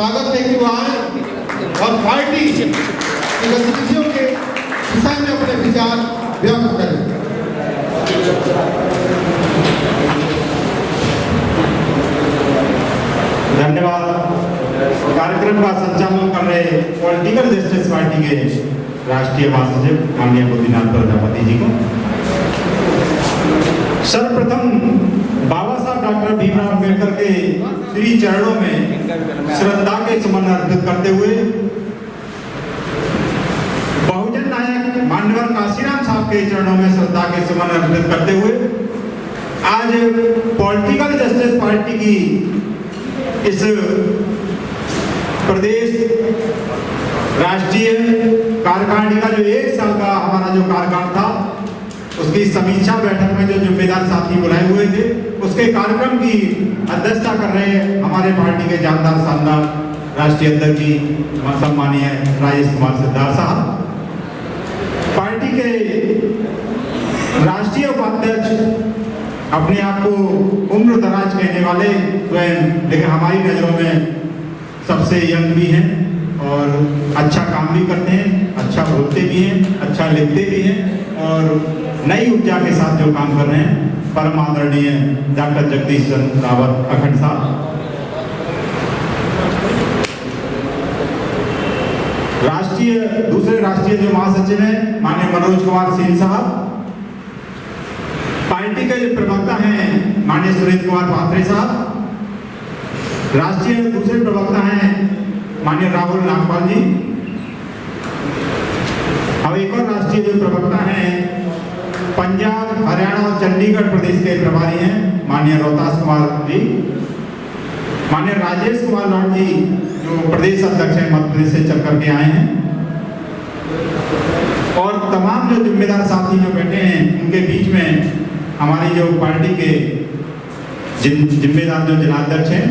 स्वागत है कि वो आए और पार्टी की गतिविधियों के विषय में अपने विचार व्यक्त करें। धन्यवाद। कार्यक्रम का संचालन कर रहे पॉलिटिकल जस्टिस पार्टी के राष्ट्रीय महासचिव माननीय गोपीनाथ प्रजापति जी को। सर्वप्रथम बाबा साहब डॉक्टर भीमराव अम्बेडकर के श्री चरणों में श्रद्धा के सुमन अर्पित करते हुए बहुजन नायक माननीय काशीराम साहब के चरणों में श्रद्धा के सुमन अर्पित करते हुए आज पॉलिटिकल जस्टिस पार्टी की इस प्रदेश राष्ट्रीय कार्यकारिणी का जो 1 साल का हमारा जो कार्यकाल था उसकी समीक्षा बैठक में जो जिम्मेदार साथी बुलाए हुए थे उसके कार्यक्रम की अध्यक्षता कर रहे हमारे पार्टी के जानदार शानदार राष्ट्रीय अध्यक्ष जी सम्मानीय राजेश कुमार सिद्धार्थ साहब, पार्टी के राष्ट्रीय उपाध्यक्ष अपने आप को उम्र दराज कहने वाले स्वयं लेकिन हमारी नजरों में सबसे यंग भी हैं और अच्छा काम भी करते हैं, अच्छा बोलते भी हैं, अच्छा लिखते भी हैं और नई ऊर्जा के साथ जो काम कर रहे हैं परम आदरणीय डॉक्टर जगदीश चंद्र रावत अखंड साहब, दूसरे राष्ट्रीय जो महासचिव हैं माननीय मनोज कुमार सिंह साहब, पार्टी के जो प्रवक्ता हैं माननीय सुरेंद्र कुमार पात्रे साहब, राष्ट्रीय दूसरे प्रवक्ता हैं माननीय राहुल नागपाल जी, अब एक और राष्ट्रीय जो प्रवक्ता हैं पंजाब हरियाणा और चंडीगढ़ प्रदेश के प्रभारी हैं माननीय रोहतास कुमार जी, माननीय राजेश कुमार लॉर्ड जी जो प्रदेश अध्यक्ष हैं मध्य प्रदेश से चल करके आए हैं और तमाम जो जिम्मेदार साथी जो बैठे हैं उनके बीच में हमारी जो पार्टी के जिम्मेदार जो जिलाध्यक्ष हैं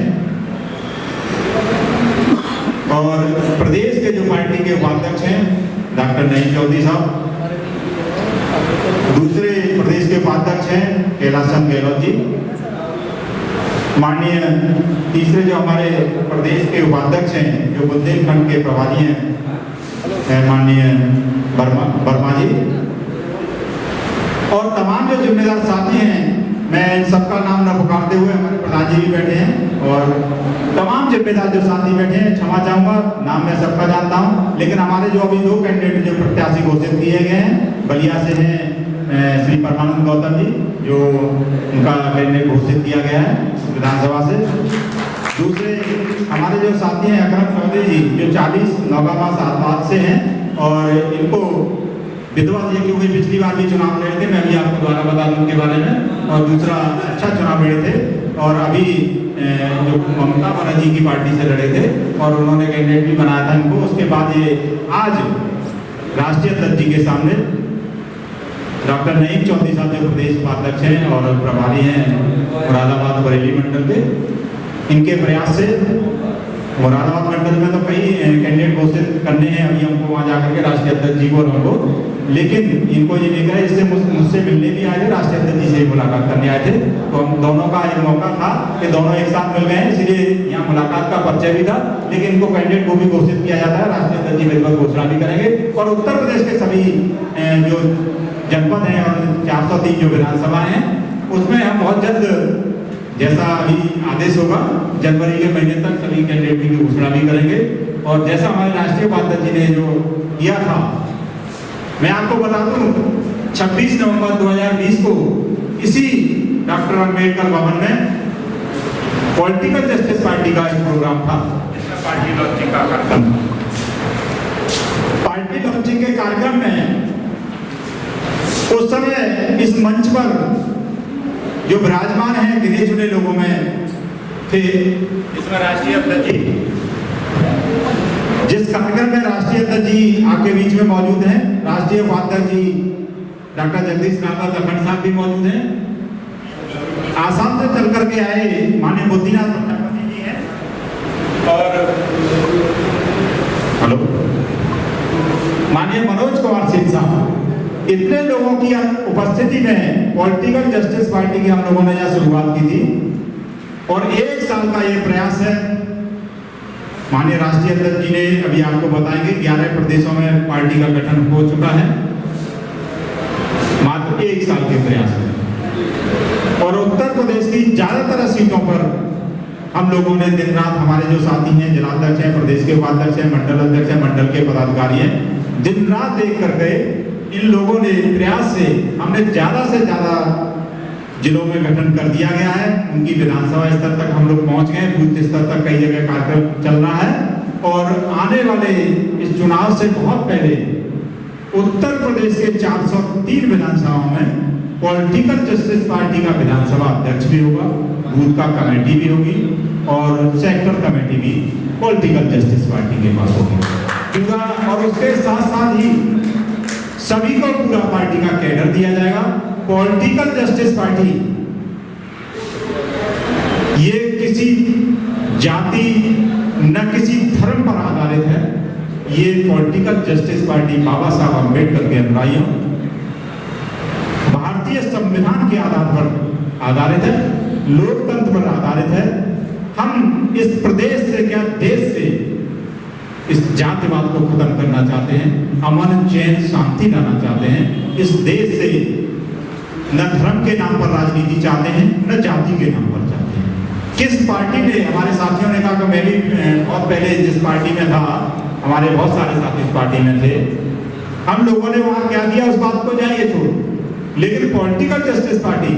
और प्रदेश के जो पार्टी के उपाध्यक्ष हैं डॉक्टर नईम चौधरी साहब, दूसरे प्रदेश के उपाध्यक्ष हैं कैलाश चंद गहलोत जी, माननीय तीसरे जो हमारे प्रदेश के उपाध्यक्ष हैं जो बुंदेलखंड के प्रभारी हैं माननीय वर्मा जी और तमाम जो जिम्मेदार साथी हैं, मैं इन सबका नाम न पुकारते हुए हमारे प्रधान जी भी बैठे हैं और तमाम जिम्मेदार जो साथी बैठे हैं क्षमा चाहूंगा, नाम मैं सबका जानता हूं लेकिन हमारे जो अभी 2 कैंडिडेट जो प्रत्याशी घोषित किए गए हैं बलिया से हैं श्री परमानंद गौतम जी जो उनका कैंडिडेट घोषित किया गया है विधानसभा से, दूसरे हमारे जो साथी हैं अकरम चौधरी जी जो 40 नौगामा साहबाद से हैं और इनको विधवा जी क्योंकि पिछली बार भी चुनाव लड़े थे, मैं भी आपको द्वारा बता दूं उनके बारे में, और दूसरा अच्छा चुनाव लड़े थे और अभी जो ममता बनर्जी की पार्टी से लड़े थे और उन्होंने कैंडिडेट भी बनाया था इनको। उसके बाद ये आज राष्ट्रीय अध्यक्ष जी के सामने डॉक्टर नईम चौधरी साहब जो प्रदेश उपाध्यक्ष हैं और प्रभारी हैं मुरादाबाद बरेली मंडल के, इनके प्रयास से मुरादाबाद मंडल में तो कई कैंडिडेट घोषित करने हैं अभी हमको वहाँ जाकर के राष्ट्रीय अध्यक्ष जी को हमको, लेकिन इनको ये लेकर है इससे मुझसे मिलने भी आए थे, राष्ट्रीय अध्यक्ष जी से मुलाकात करने आए थे तो हम दोनों का एक मौका था कि दोनों एक साथ मिल गए हैं, इसलिए यहाँ मुलाकात का परिचय भी था, लेकिन इनको कैंडिडेट को भी घोषित किया जाता है, राष्ट्रीय अध्यक्ष जी विधिवत घोषणा भी करेंगे और उत्तर प्रदेश के सभी जो जनपद हैं और 403 जो विधानसभा हैं उसमें हम बहुत जल्द जैसा अभी आदेश होगा जनवरी के महीने तक सभी कैंडिडेट की घोषणा भी करेंगे और जैसा हमारे राष्ट्रीय उपाध्यक्ष जी ने जो किया था, मैं आपको बता दूं 26 नवंबर 2020 को इसी डॉक्टर अम्बेडकर भवन में पॉलिटिकल जस्टिस पार्टी का एक प्रोग्राम था, पार्टी लॉन्चिंग का कार्यक्रम, पार्टी लॉन्चिंग के कार्यक्रम में उस समय इस मंच पर जो विराजमान हैं गिने चुने लोगों में थे, इसमें राष्ट्रीय अध्यक्ष जी, जिस कार्यक्रम में राष्ट्रीय अध्यक्ष जी आपके बीच में मौजूद हैं, राष्ट्रीय उपाध्यक्ष जी डॉक्टर जगदीश रावत अखंड साहब भी मौजूद हैं, आसाम से चल करके आए माननीय बुद्धिनाथ प्रजापति जी हैं और हेलो माननीय मनोज कुमार सिंह साहब, इतने लोगों की उपस्थिति में पॉलिटिकल जस्टिस पार्टी की हम लोगों ने यह शुरुआत की थी और 1 साल का ये प्रयास है माननीय राष्ट्रीय अध्यक्ष जी ने अभी आपको बताएंगे 11 प्रदेशों में पार्टी का गठन हो चुका है मात्र 1 साल के प्रयास में। और उत्तर प्रदेश की ज्यादातर सीटों पर हम लोगों ने दिन रात, हमारे जो साथी हैं, जिलाध्यक्ष हैं, प्रदेश के उपाध्यक्ष हैं, मंडल अध्यक्ष हैं, मंडल के पदाधिकारी हैं, दिन रात एक करके इन लोगों ने प्रयास से हमने ज्यादा से ज्यादा जिलों में गठन कर दिया गया है। उनकी विधानसभा स्तर तक हम लोग पहुंच गए, बूथ स्तर तक कई जगह कार्यक्रम चल रहा है। और आने वाले इस चुनाव से बहुत पहले उत्तर प्रदेश के 403 विधानसभाओं में पॉलिटिकल जस्टिस पार्टी का विधानसभा अध्यक्ष भी होगा, बूथ का कमेटी भी होगी और सेक्टर कमेटी भी पॉलिटिकल जस्टिस पार्टी के पास होगी पूरा। और उसके साथ साथ ही सभी को पूरा पार्टी का कैडर दिया जाएगा। पॉलिटिकल जस्टिस पार्टी ये किसी जाति न किसी धर्म पर आधारित है। ये पॉलिटिकल जस्टिस पार्टी बाबा साहब अम्बेडकर के अनुयायियों, भारतीय संविधान के आधार पर आधारित है, लोकतंत्र पर आधारित है। हम इस प्रदेश से क्या देश से इस जातिवाद को खत्म करना चाहते हैं, अमन चैन शांति लाना चाहते हैं। इस देश से न धर्म के नाम पर राजनीति चाहते हैं, न जाति के नाम पर चाहते हैं। किस पार्टी ने, हमारे साथियों ने कहा कि मैं भी बहुत पहले जिस पार्टी में था, हमारे बहुत सारे साथी इस पार्टी में थे, हम लोगों ने वहां क्या दिया उस बात को जाइए छोड़, लेकिन political justice party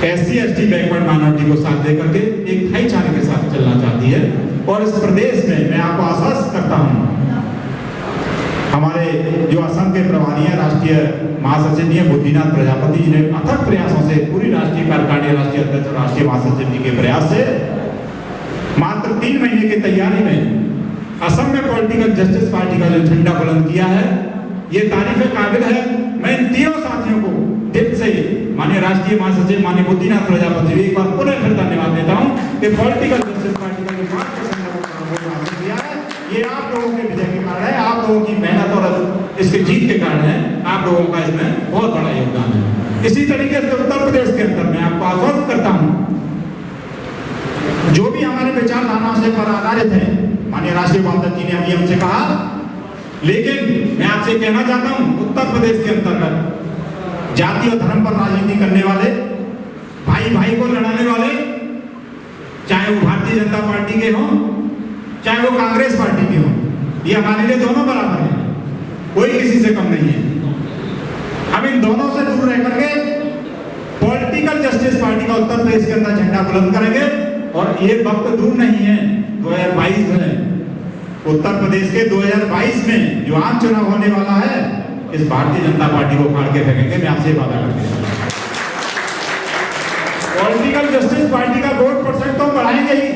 SC ST backward minority को साथ देकर के एक भाईचारे के साथ चलना चाहती है। और इस प्रदेश में मैं आपको आश्वस्त करता हूं, हमारे जो असम के प्रभारी हैं, राष्ट्रीय महासचिव जी हैं बुद्धिनाथ प्रजापति जी ने अथक प्रयासों से, पूरी राष्ट्रीय कार्यकारिणी, राष्ट्रीय अध्यक्ष और राष्ट्रीय महासचिव जी के प्रयास से मात्र 3 महीने की तैयारी में असम में पॉलिटिकल जस्टिस पार्टी का जो झंडा बुलंद किया है, ये तारीफ काबिल है। मैं इन तीनों साथियों को दिल से, माननीय राष्ट्रीय महासचिव माननीय बुद्धिनाथ प्रजापति, एक बार पुनः फिर धन्यवाद देता हूं कि पॉलिटिकल जस्टिस पार्टी का जो 5% हासिल किया है, ये आप लोगों के विजय के कारण है, आप लोगों की मेहनत और इसके जीत के कारण है। आप लोगों का इसमें बहुत बड़ा योगदान है। इसी तरीके से उत्तर प्रदेश के अंदर मैं आपको आश्वस्त करता हूं, जो भी हमारे विचारधाराओं से पर आधारित है, माननीय राष्ट्रीय उपाध्यक्ष जी ने अभी हमसे कहा, लेकिन मैं आपसे कहना चाहता हूं, उत्तर प्रदेश के अंतर्गत जाति और धर्म पर राजनीति करने वाले, भाई भाई को लड़ाने वाले, चाहे वो भारतीय जनता पार्टी के हों, चाहे वो कांग्रेस पार्टी के हों, ये हमारे लिए दोनों बराबर हैं, कोई किसी से कम नहीं है। हम इन दोनों से दूर रह करके पॉलिटिकल जस्टिस पार्टी का उत्तर प्रदेश के अंदर झंडा बुलंद करेंगे। और ये वक्त दूर नहीं है, 2022 में, उत्तर प्रदेश के 2022 में जो आम चुनाव होने वाला है, इस भारतीय जनता पार्टी को फाड़ के फेंकेंगे, मैं आपसे वादा करते हैं। पॉलिटिकल जस्टिस पार्टी का वोट % तो बढ़ाएंगे ही,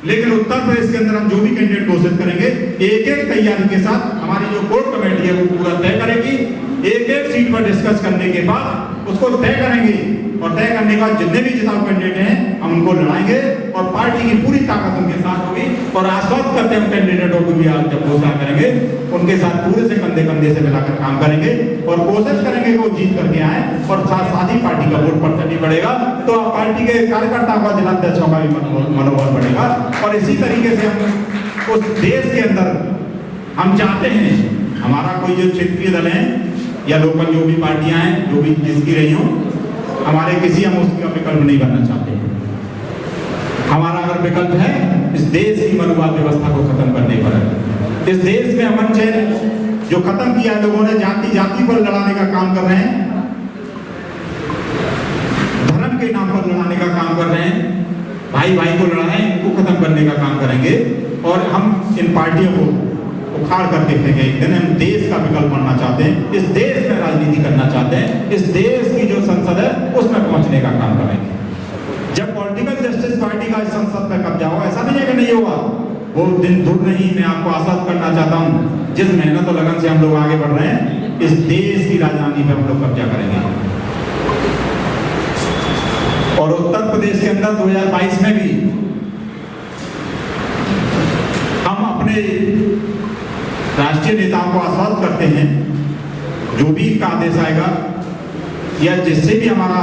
लेकिन उत्तर प्रदेश के अंदर हम जो भी कैंडिडेट घोषित करेंगे, एक एक तैयारी के साथ हमारी जो कोर कमेटी है वो पूरा तय करेगी। एक एक सीट पर डिस्कस करने के बाद उसको तय करेंगे, और तय करने के बाद जितने भी जिताऊ कैंडिडेट हैं हम उनको लड़ाएंगे, और पार्टी की पूरी ताकत उनके साथ होगी। और आश्वस्त करते हैं कैंडिडेटों को भी, आप जब घोषणा करेंगे उनके साथ पूरे से कंधे कंधे से मिलाकर काम करेंगे और कोशिश करेंगे कि वो जीत करके आए, और साथ ही पार्टी का वोट % भी बढ़ेगा, तो पार्टी के कार्यकर्ताओं का, जिलाध्यक्षों का भी मनोबल बढ़ेगा। और इसी तरीके से हम उस देश के अंदर हम चाहते हैं, हमारा कोई जो क्षेत्रीय दल है या लोकल जो भी पार्टियां हैं, जो भी जिसकी रही हो, हमारे किसी हम उसका विकल्प नहीं बनना चाहते हैं। हमारा अगर विकल्प है इस देश की मनुवाद व्यवस्था को खत्म करने पर है। इस देश में अमन चैन जो खत्म किया है लोगों ने, जाति जाति पर लड़ाने का काम कर रहे हैं, धर्म के नाम पर लड़ाने का काम कर रहे हैं, भाई भाई को लड़ा रहे हैं, इनको खत्म करने का काम करेंगे। और हम इन पार्टियों को उखाड़ करके फेंके। एक दिन हम देश का विकल्प बनना चाहते हैं, इस देश में राजनीति करना चाहते हैं, इस देश की जो संसद है उसमें पहुंचने का काम करेंगे। जब पॉलिटिकल जस्टिस पार्टी का इस संसद में कब्जा होगा, ऐसा नहीं है कि नहीं होगा, वो दिन दूर नहीं। मैं आपको आश्वस्त करना चाहता हूं, जिस मेहनत और लगन से हम लोग आगे बढ़ रहे हैं, इस देश की राजधानी पे हम लोग कब्जा करेंगे। और उत्तर प्रदेश के अंदर 2022 में भी हम अपने राष्ट्रीय नेताओं को आश्वस्त करते हैं, जो भी इनका आदेश आएगा या जिससे भी हमारा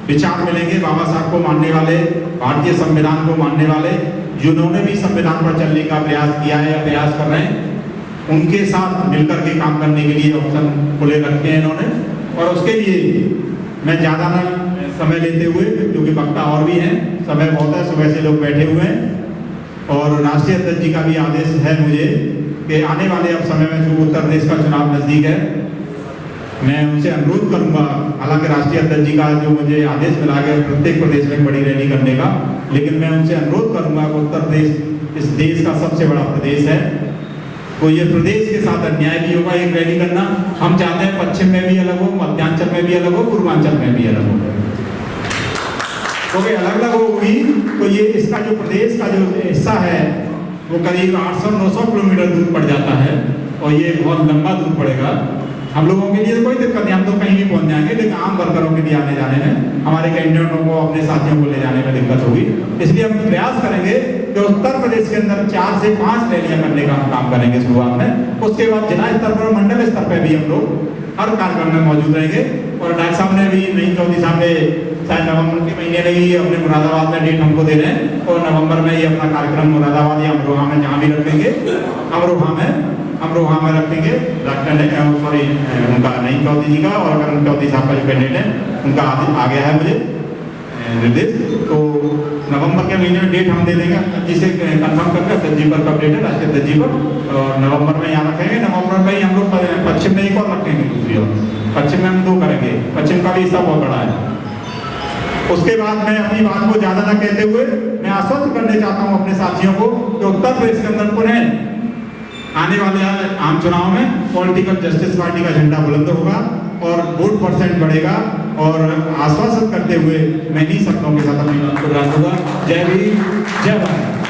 विचार मिलेंगे, बाबा साहब को मानने वाले, भारतीय संविधान को मानने वाले, जिन्होंने भी संविधान पर चलने का प्रयास किया है या प्रयास कर रहे हैं, उनके साथ मिलकर के काम करने के लिए ऑप्शन खुले रखे हैं इन्होंने। और उसके लिए मैं ज़्यादा ना समय लेते हुए, क्योंकि वक्ता और भी हैं, समय बहुत है, सुबह से लोग बैठे हुए हैं, और राष्ट्रीय अध्यक्ष जी का भी आदेश है मुझे कि आने वाले अब समय में जो उत्तर प्रदेश का चुनाव नज़दीक है, मैं उनसे अनुरोध करूंगा, हालांकि राष्ट्रीय अध्यक्ष जी का जो मुझे आदेश मिला है प्रत्येक प्रदेश में बड़ी रैली करने का, लेकिन मैं उनसे अनुरोध करूंगा कि उत्तर प्रदेश इस देश का सबसे बड़ा प्रदेश है, तो ये प्रदेश के साथ अन्याय भी होगा एक रैली करना। हम चाहते हैं पश्चिम में भी अलग हो, मध्यांचल में भी अलग हो, पूर्वांचल में भी अलग हो, क्योंकि अलग अलग होगी तो ये इसका जो प्रदेश का जो हिस्सा है वो करीब 800-900 किलोमीटर दूर पड़ जाता है, और ये बहुत लंबा दूर पड़ेगा। हम लोगों के लिए कोई दिक्कत नहीं, हम तो कहीं भी पहुंच जाएंगे, लेकिन आम वर्करों के लिए आने जाने में, हमारे कैंडिडेटों को, अपने साथियों को ले जाने में दिक्कत होगी। इसलिए हम प्रयास करेंगे कि उत्तर प्रदेश के अंदर 4 से 5 रैलियां करने का हम काम करेंगे शुरुआत में। उसके बाद जिला स्तर पर, मंडल स्तर पर भी हम लोग हर कार्यक्रम में मौजूद रहेंगे। और डॉक्टर साहब ने भी नई चौधरी साहब ने शायद नवंबर के महीने में ही अपने मुरादाबाद में डेट हमको दे रहे हैं, और नवंबर में ही अपना कार्यक्रम मुरादाबाद या अमरोहा में जहाँ भी रखेंगे, अमरोहा में रखेंगे। डॉक्टर ने सॉरी उनका नई चौधरी जी का और करण चौधरी साहब का जो कैंडिडेट है उनका आ गया है मुझे निर्देश, तो नवंबर के महीने में डेट हम दे देंगे जिसे कंफर्म करके अध्यक्ष जी पर कब डेट है, राष्ट्रीय अध्यक्ष जी पर, और नवंबर में यहाँ रखेंगे। नवंबर में ही हम लोग पश्चिम में एक और रखेंगे, दूसरी ओर पश्चिम में हम 2 करेंगे, पश्चिम का भी हिस्सा बहुत बड़ा है। उसके बाद मैं अपनी बात को ज्यादा न कहते हुए मैं आश्वस्त करने चाहता हूँ अपने साथियों को कि उत्तर प्रदेश के अंदर पुनः आने वाले आम चुनाव में पॉलिटिकल जस्टिस पार्टी का झंडा बुलंद होगा और वोट % बढ़ेगा। और आश्वासन करते हुए मैं इन्हीं शब्दों के साथ अपनी बात को रखूंगा। जय हिंद, जय भारत।